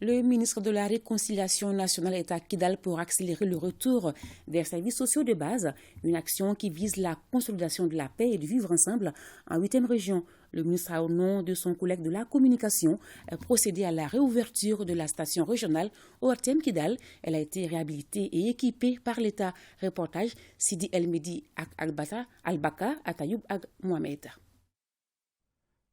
Le ministre de la Réconciliation nationale est à Kidal pour accélérer le retour des services sociaux de base, une action qui vise la consolidation de la paix et du vivre ensemble en 8e région. Le ministre a, au nom de son collègue de la communication, procédé à la réouverture de la station régionale ORTM Kidal. Elle a été réhabilitée et équipée par l'État. Reportage Sidi El Medi Albaka Atayoub Ag Mohamed.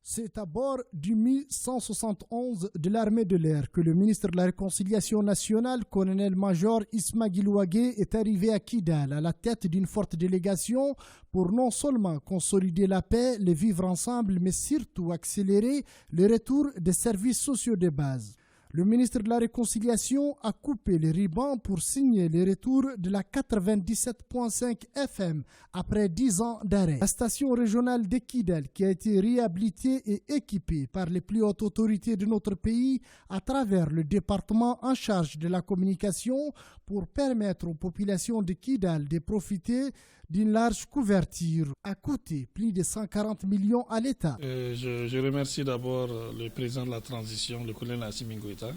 C'est à bord du 1171 de l'armée de l'air que le ministre de la Réconciliation nationale, colonel-major Isma Guilouagué, est arrivé à Kidal à la tête d'une forte délégation pour non seulement consolider la paix, le vivre ensemble, mais surtout accélérer le retour des services sociaux de base. Le ministre de la Réconciliation a coupé les ribans pour signer le retour de la 97.5 FM après 10 ans d'arrêt. La station régionale de Kidal, qui a été réhabilitée et équipée par les plus hautes autorités de notre pays à travers le département en charge de la communication pour permettre aux populations de Kidal de profiter d'une large couverture, a coûté plus de 140 millions à l'État. Je remercie d'abord le président de la transition, le colonel Assimi Goïta,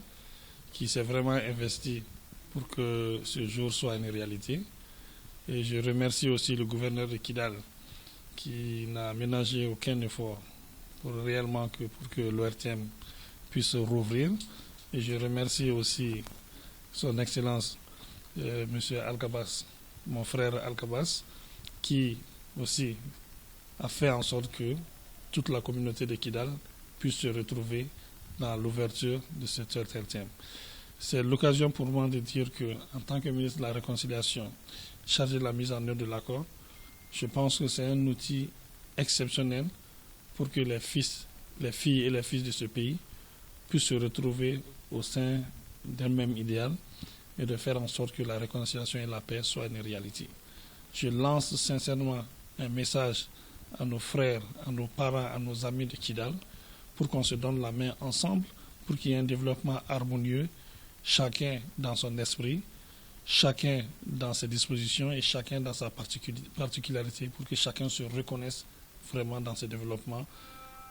qui s'est vraiment investi pour que ce jour soit une réalité. Et je remercie aussi le gouverneur de Kidal, qui n'a ménagé aucun effort pour que l'ORTM puisse rouvrir. Et je remercie aussi son Excellence, M. Al-Kabas, mon frère Al-Kabas, qui aussi a fait en sorte que toute la communauté de Kidal puisse se retrouver dans l'ouverture de cette ORTM. C'est l'occasion pour moi de dire que, en tant que ministre de la Réconciliation, chargé de la mise en œuvre de l'accord, je pense que c'est un outil exceptionnel pour que les filles et les fils de ce pays puissent se retrouver au sein d'un même idéal et de faire en sorte que la réconciliation et la paix soient une réalité. Je lance sincèrement un message à nos frères, à nos parents, à nos amis de Kidal pour qu'on se donne la main ensemble, pour qu'il y ait un développement harmonieux, chacun dans son esprit, chacun dans ses dispositions et chacun dans sa particularité, pour que chacun se reconnaisse vraiment dans ce développement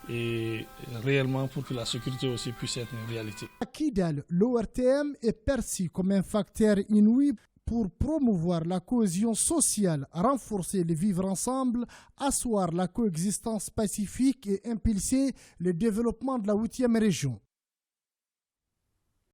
et réellement pour que la sécurité aussi puisse être une réalité. À Kidal, l'ORTM est perçu comme un facteur inouï pour promouvoir la cohésion sociale, renforcer le vivre ensemble, asseoir la coexistence pacifique et impulser le développement de la 8e région.